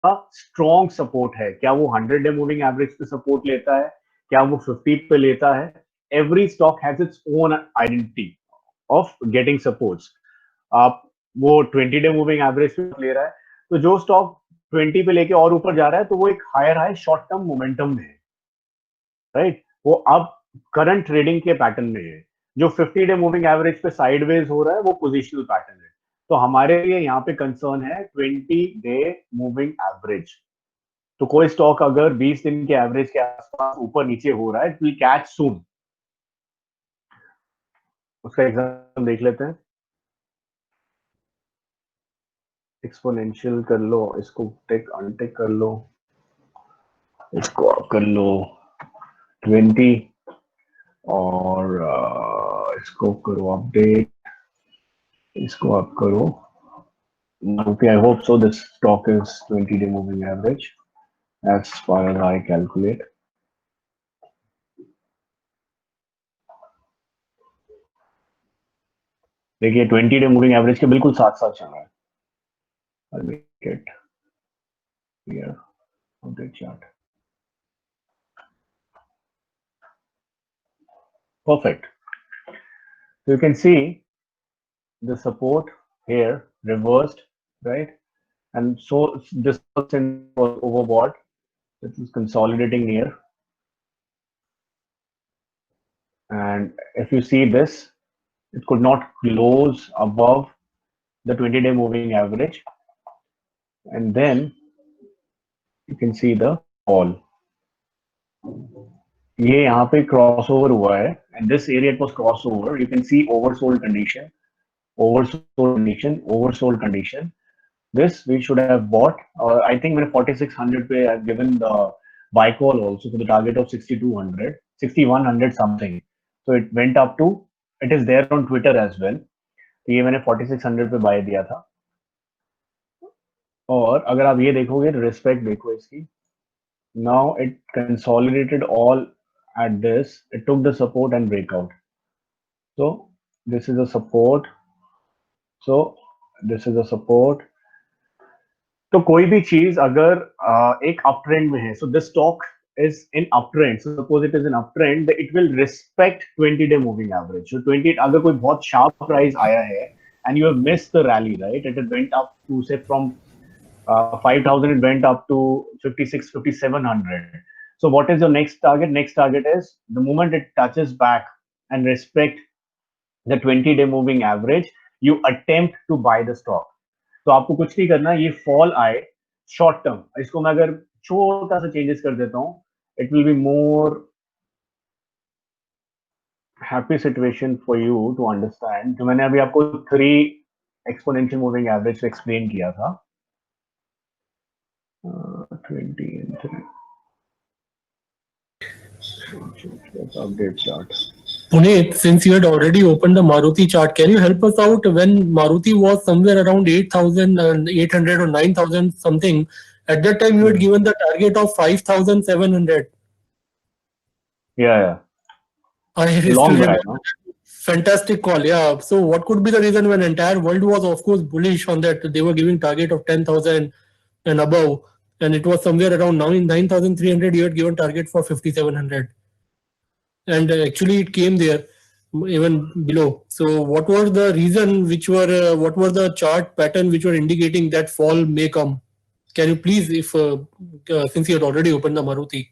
Strong support है, क्या वो 100 डे मूविंग एवरेज पे सपोर्ट लेता है, क्या वो 50 पे लेता है. Every stock has its own identity of getting supports. आप वो 20 डे मूविंग एवरेज पे ले रहा है, तो जो स्टॉक 20 पे लेके और ऊपर जा रहा है तो वो एक higher high short term momentum में है, राइट. वो अब करंट ट्रेडिंग के पैटर्न में है. जो 50 डे मूविंग एवरेज पे साइडवेज हो रहा है वो पोजिशनल पैटर्न है. तो हमारे लिए यहाँ पे कंसर्न है 20 डे मूविंग एवरेज. तो कोई स्टॉक अगर 20 दिन के एवरेज के आसपास ऊपर नीचे हो रहा है, इट विल कैच सून. उसका एग्जांपल देख लेते हैं. एक्सपोनेंशियल कर लो, इसको टेक अनटेक कर लो, इसको आप कर लो 20 और इसको करो अपडेट, इसको आप करो. Okay, I hope so. This stock is 20-day moving average as far as I calculate. देखिए 20-day moving average के बिल्कुल साथ साथ चल रहा है. I'll make it here on the chart. Perfect. So you can see the support here reversed, right? And so this was overbought. This is consolidating here. And if you see this, it could not close above the 20-day moving average. And then you can see the fall. ये यहाँ पे crossover हुआ है, and this area it was crossover. You can see oversold condition, oversold condition, oversold condition. This we should have bought. I think मैंने 4600 पे I've given the buy call also for the target of 6200, 6100 something. So it went up to, it is there on Twitter as well. तो ये मैंने 4600 पे buy दिया था. और अगर आप ये देखोगे, रिस्पेक्ट देखो इसकी. Now it consolidated all at this. It took the support and breakout. So this is a support. So this is a support. तो कोई भी चीज अगर एक अप ट्रेंड में है, so this stock is in uptrend. So suppose it is an uptrend, it will respect 20-day moving average. So 20, अगर कोई बहुत sharp price आया है and you have missed the rally, right? It went up to say from 5,000, it went up to 56, 5,700. So what is your next target? Next target is the moment it touches back and respect the 20-day moving average, you attempt to buy the stock. तो आपको कुछ नहीं करना, ये fall आए short term, इसको मैं अगर छोटा सा चेंजेस कर देता हूँ, it will be more happy situation for you to understand. जो मैंने अभी आपको 3 एक्सपोनेंशियल मूविंग एवरेज एक्सप्लेन किया था, 20 and 3. Let's update chart. Puneet, since you had already opened the Maruti chart, can you help us out when Maruti was somewhere around 8,800 or 9,000 something? At that time, you had given the target of 5,700. Yeah. I still remember. Fantastic call. Yeah. So what could be the reason when entire world was, of course, bullish on that? They were giving target of 10,000 and above, and it was somewhere around 9,300. You had given target for 5,700. And actually it came there even below. So what was the reason which were what were the chart pattern which were indicating that fall may come? Can you please, if since you had already opened the Maruti?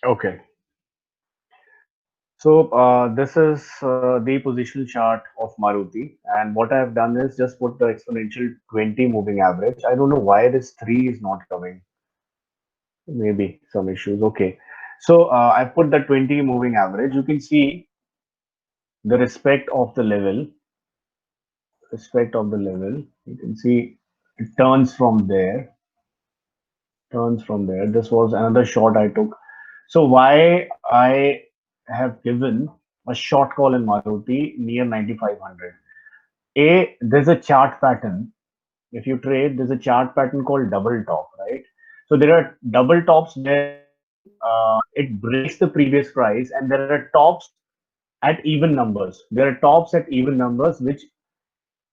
Okay. So this is the positional chart of Maruti, and what I have done is just put the exponential 20 moving average. I don't know why this 3 is not coming. Maybe some issues. Okay. So I put the 20 moving average. You can see the respect of the level. Respect of the level. You can see it turns from there. Turns from there. This was another short I took. So why I have given a short call in Maruti near 9,500. There's a chart pattern. If you trade, there's a chart pattern called double top, right? So there are double tops where it breaks the previous price, and there are tops at even numbers. There are tops at even numbers which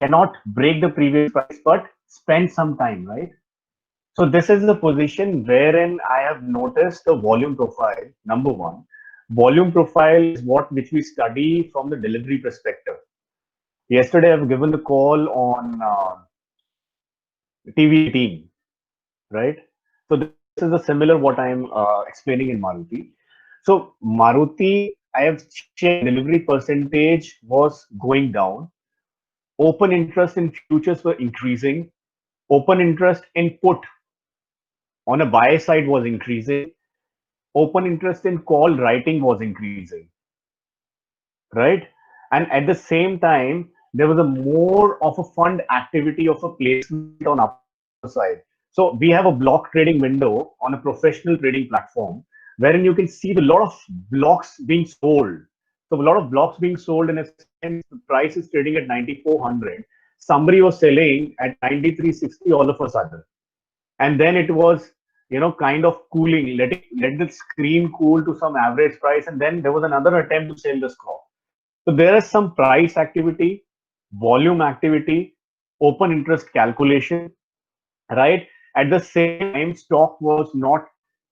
cannot break the previous price but spend some time, right? So this is the position wherein I have noticed the volume profile. Number one, volume profile is what which we study from the delivery perspective. Yesterday, I've given the call on TV18, right? So this is a similar what I'm explaining in Maruti. So Maruti, I have checked delivery percentage was going down. Open interest in futures were increasing. Open interest in put on a buy side was increasing. Open interest in call writing was increasing, right? And at the same time, there was a more of a fund activity of a placement on upper side. So we have a block trading window on a professional trading platform wherein you can see the lot of blocks being sold. So a lot of blocks being sold in a sense, the price is trading at 9400. Somebody was selling at 9360 all of a sudden. And then it was, kind of cooling, let the screen cool to some average price, and then there was another attempt to sell the stock. So there is some price activity, volume activity, open interest calculation, right? At the same time, stock was not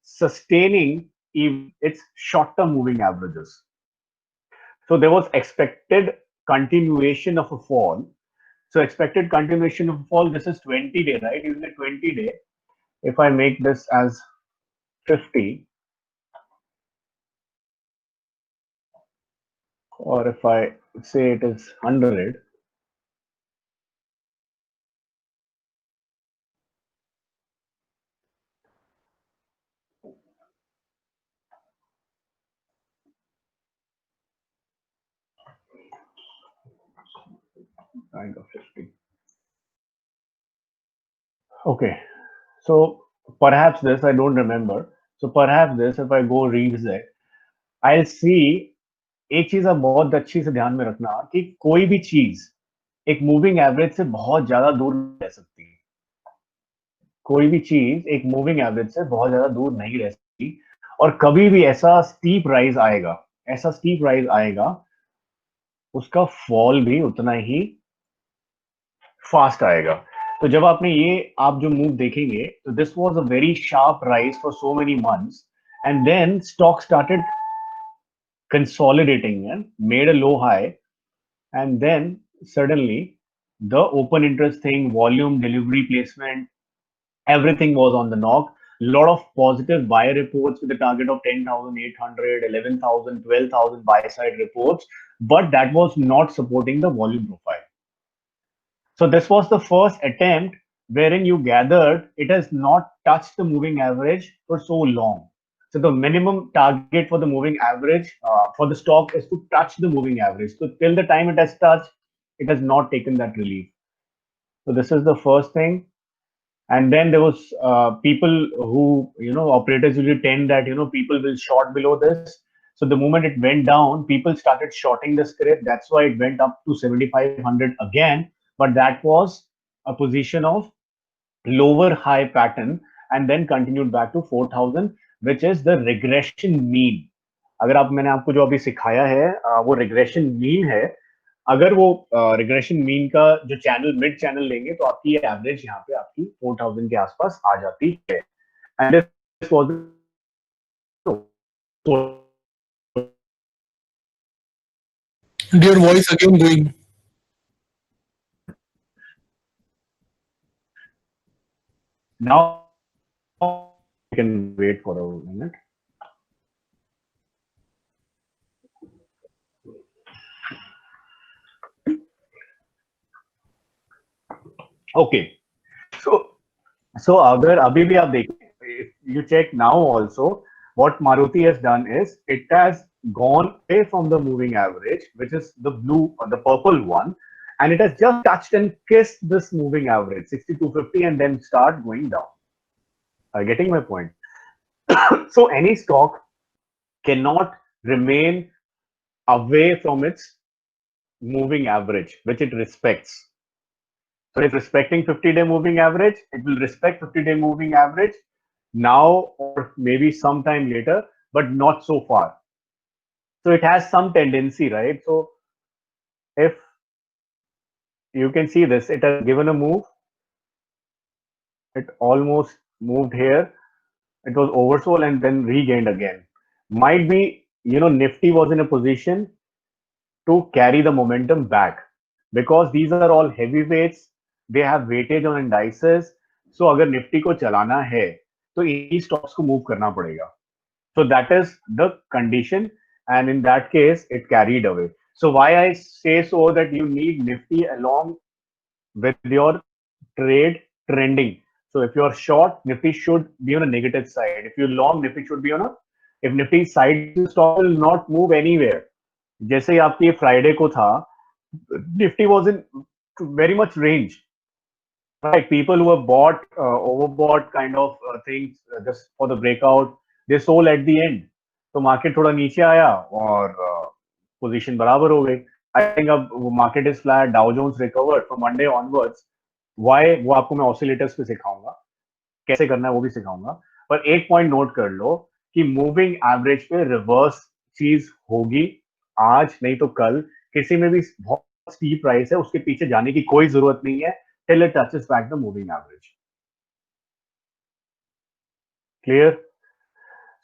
sustaining even its short-term moving averages. So there was expected continuation of a fall. So expected continuation of a fall, this is 20-day, right? Using a 20-day. If I make this as 50, or if I say it is 100, kind of 50. Okay, so perhaps this I don't remember. So perhaps this, if I go revisit, I'll see एक चीज आप बहुत अच्छी से ध्यान में रखना कि कोई भी चीज एक मूविंग एवरेज से बहुत ज्यादा दूर नहीं रह सकती. कोई भी चीज एक मूविंग एवरेज से बहुत ज्यादा दूर नहीं रह सकती, और कभी भी ऐसा स्टीप राइज आएगा, उसका फॉल भी उतना ही फास्ट आएगा. तो जब आपने ये आप जो मूव देखेंगे, तो this was a very sharp rise for so many months, and then stock started consolidating and made a low high, and then suddenly the open interest thing, volume, delivery, placement, everything was on the knock. A lot of positive buy reports with a target of 10,800, 11,000, 12,000 buy side reports, but that was not supporting the volume profile. So this was the first attempt wherein you gathered it has not touched the moving average for so long. So the minimum target for the moving average for the stock is to touch the moving average. So till the time it has touched, it has not taken that relief. So this is the first thing. And then there was people who, operators usually tend that, people will short below this. So the moment it went down, people started shorting the script. That's why it went up to 7,500 again. But that was a position of lower high pattern, and then continued back to 4,000, which is the regression mean. अगर आप मैंने आपको जो अभी सिखाया है वो regression mean है. अगर वो रिग्रेशन मीन का जो चैनल मिड चैनल लेंगे, तो आपकी एवरेज यहाँ पे आपकी 4,000 के आसपास आ जाती है. And this was Your voice again going. now you can wait for a minute. Okay, so अगर अभी भी आप देखें, if you check now also, what Maruti has done is it has gone away from the moving average, which is the blue or the purple one, and it has just touched and kissed this moving average 6250 and then start going down. Are you getting my point? So any stock cannot remain away from its moving average, which it respects. So it's respecting 50-day moving average. It will respect 50-day moving average. now or maybe sometime later, but not so far. So it has some tendency, right? So if you can see this, it has given a move. It almost moved here. It was oversold and then regained again. Might be, Nifty was in a position to carry the momentum back because these are all heavyweights. They have weightage on indices. So अगर Nifty को चलाना है तो इन्हीं stocks को move करना पड़ेगा. So that is the condition, and in that case, it carried away. So why I say so that you need Nifty along with your trade trending. So if you're short, Nifty should be on a negative side. If you're long, Nifty should be on a. If Nifty sideways, stock will not move anywhere. जैसे ही आपकी Friday को था, Nifty was in very much range. Right, people who have bought overbought kind of things just for the breakout, they sold at the end. तो market थोड़ा नीचे आया और position बराबर हो गई. आई थिंक अब market is flat, Dow Jones recovered from Monday onwards. Why वो आपको मैं ऑसिलेटर्स पे सिखाऊंगा, कैसे करना है वो भी सिखाऊंगा. पर एक पॉइंट नोट कर लो कि मूविंग एवरेज पे रिवर्स चीज होगी आज नहीं तो कल. किसी में भी बहुत स्टीप प्राइस है, उसके पीछे जाने की कोई जरूरत नहीं है till it touches back the moving average. Clear?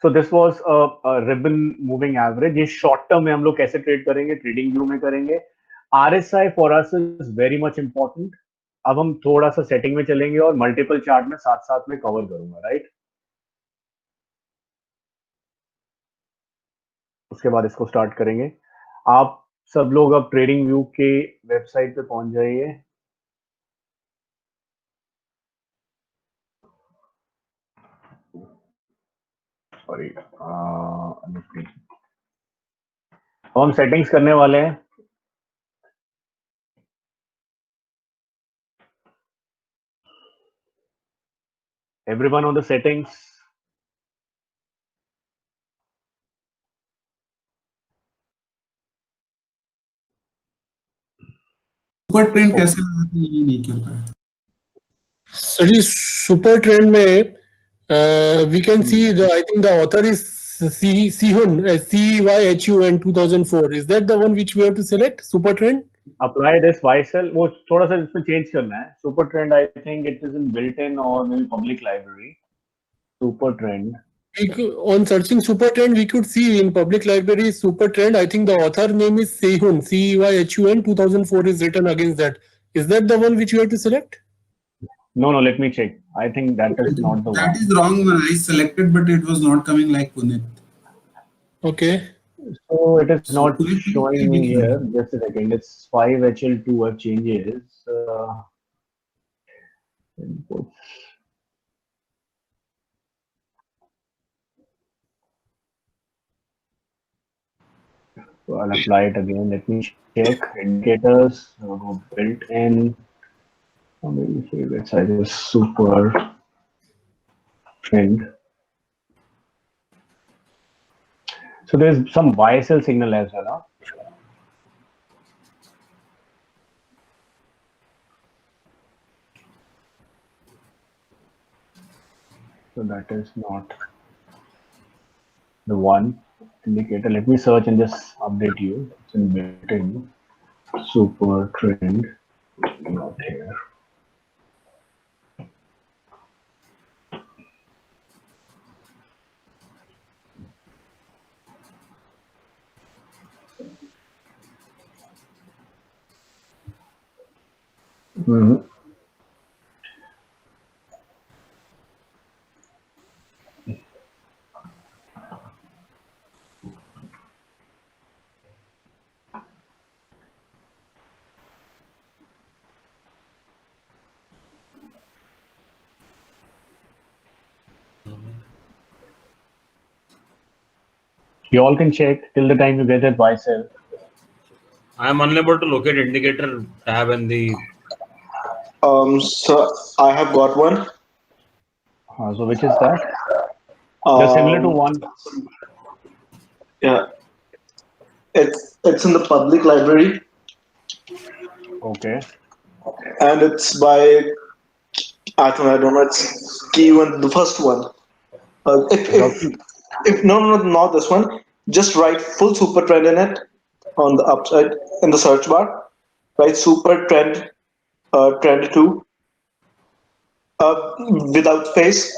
So this was a ribbon moving average. ये short term में हम लोग कैसे ट्रेड करेंगे, ट्रेडिंग व्यू में करेंगे. RSI for us is very much important. अब हम थोड़ा सा सेटिंग में चलेंगे और मल्टीपल चार्ट में साथ साथ में कवर करूंगा, राइट. उसके बाद इसको स्टार्ट करेंगे. आप सब लोग अब ट्रेडिंग व्यू के वेबसाइट पे पहुंच जाइए. सॉरी, हम सेटिंग्स करने वाले हैं. Everyone on the settings. Super trend कैसे लगाते हैं ये नहीं कर पाया. सर सुपर ट्रेंड में we can see I think the author is Sihun, CYHUN 2004. Is that the one which we have to select? Super trend. Apply this YSL. वो थोड़ा सा इसमें चेंज करना है. Super trend, I think it is in built-in or maybe public library. Super trend. On searching super trend, we could see in public library super trend. I think the author name is Sehun, CYHUN 2004 is written against that. Is that the one which you have to select? No, let me check. I think that is not the one. That is wrong one. I selected, but it was not coming like Punit. Okay. So it is not showing me here. Just a second. It's 5HL2 changes. Inputs. So I'll apply it again. Let me check indicators. Built in. Maybe favorite size is super trend. So there's some YSL signal as well. Huh? So that is not the one indicator. Let me search and just update you. It's in built-in. Super trend. Not here. Mm-hmm. You all can check till the time you get it YSL. I am unable to locate indicator tab in the. So I have got one. So which is that? They're similar to one. Yeah, it's in the public library. Okay. And it's by I don't know. It's key one, the first one. If not this one, just write full super trend in it on the upside in the search bar. Write super trend, trend 2, without space.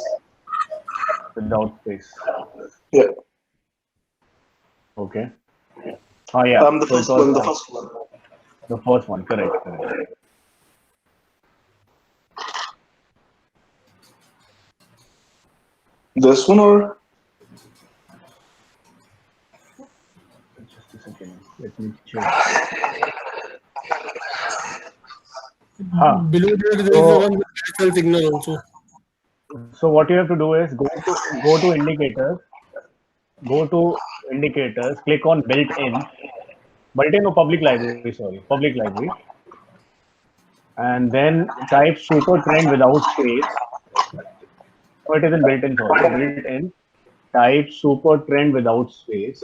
Without space. Yeah. Okay. Oh yeah. The So it first was one. The first one. the first one. Correct. This one or Just a second. Let me check. Below there is the one with natural signal also. So what you have to do is go to indicators, click on built-in or public library, sorry, public library, and then type super trend without space. So it is in built-in, sorry, built-in. Type super trend without space.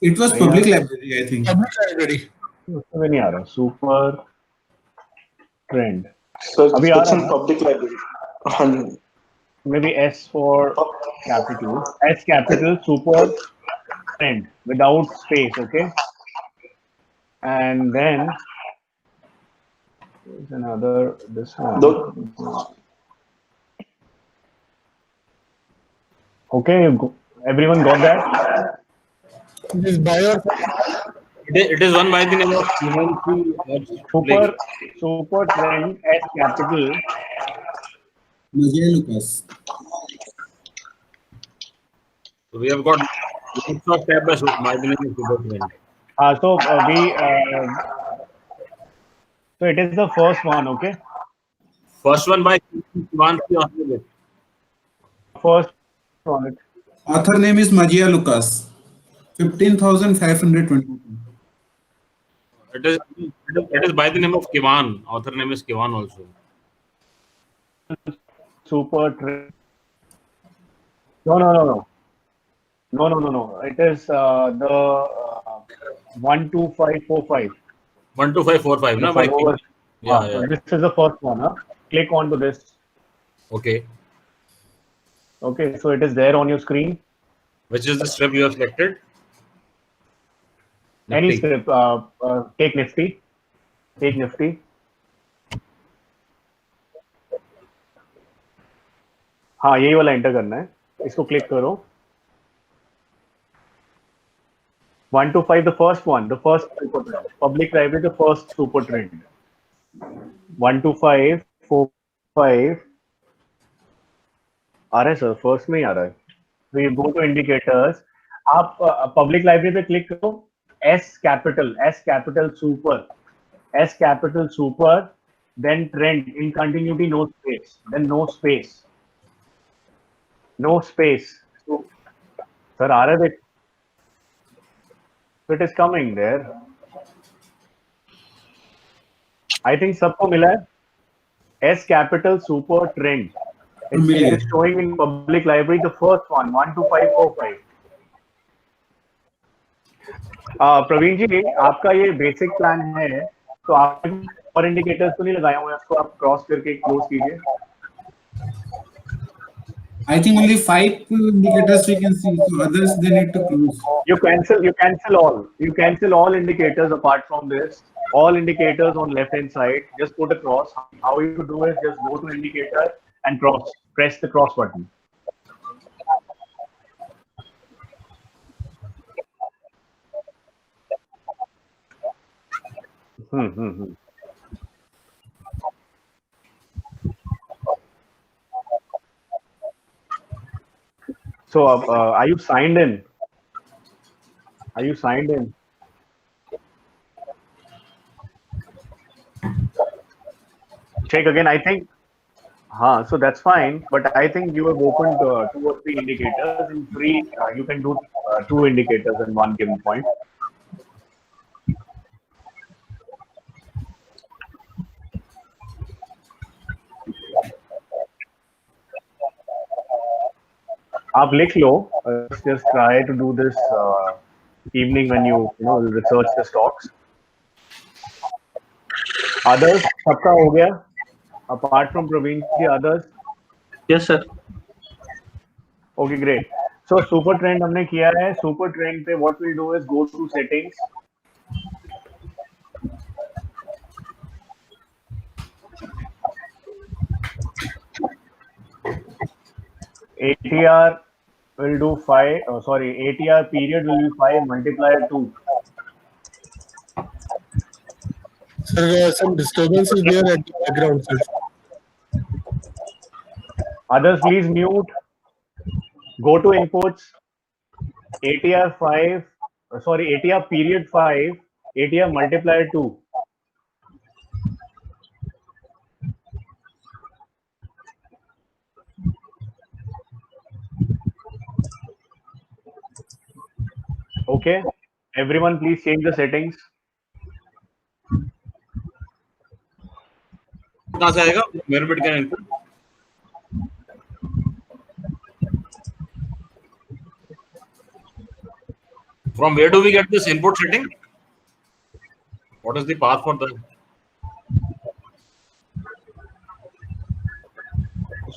It was public library, I think. Public library. उसमें नहीं आ रहा super trend. so अभी आ it's रहा in है ना? public library. Maybe S for capital. S capital super trend without space, okay? And then there's another, this one. Okay, everyone got that? This buyer. It is one by the name of Super trend S capital. Majia Lucas. So we have got lots of tab by the name of super trend. So it is the first one, okay? First one by Kivan. First one. Author name is Majia Lucas. 15,522. It is by the name of Kivan. Author name is Kivan also. Super trend. No. It is the 12545. 12545. No, by Kivan. Yeah. So this is the first one. Huh? Click onto this. Okay. Okay, so it is there on your screen. Which is the strip you have selected? Any Nifty. strip. Take Nifty. Take Nifty. हाँ यही वाला enter करना है इसको click करो 125 the first one, the first super trend. Public library, the first super trend. 125 45 आ रहा है sir first में ही आ रहा है तो ये गो टू इंडिकेटर्स आप पब्लिक लाइब्रेरी पे क्लिक करो S capital super then trend in continuity no space sir आ रहा है देख it is coming there I think सबको मिला है S capital super trend It's showing in public library the first one 12545. Praveen ji आपका ये बेसिक प्लान है तो आप और इंडिकेटर्स तो नहीं लगाए हुए उसको आप क्रॉस करके क्लोज कीजिए I think only 5 indicators we can see. So others they need to close. You cancel all indicators apart from this. All indicators on left hand side. Just put a cross. How you do is just go to indicator and press the cross button. So, are you signed in? Check again. I think. So that's fine. But I think you have opened 2 or 3 indicators. In free, you can do 2 indicators in one given point. आप लिख लो just try to do this evening when you research the stocks. Others सबका हो गया apart from Praveen, the others? Yes, sir. Okay, great. So super trend हमने किया है. Super trend पे what we'll do is go to settings. ATR will do 5. Oh, sorry, ATR period will be 5 multiplier 2. Sir, some disturbance is there at the background, sir. Others, please mute. Go to inputs. ATR 5. Sorry, ATR period 5. ATR multiplier 2. Okay. Everyone, please change the settings. कहाँ से आएगा मेरे bit का input? From where do we get this input setting? What is the path for that?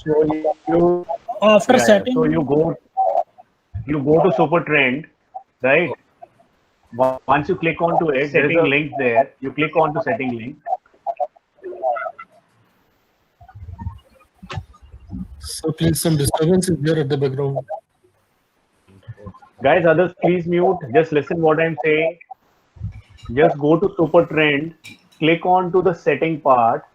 So you After setting, so you go to super trend, right? Once you click onto it, there is a link there. You click onto setting link. So please, some disturbance is there at the background. Guys, others, please mute. Just listen what I'm saying. Just go to super trend, click on to the setting part,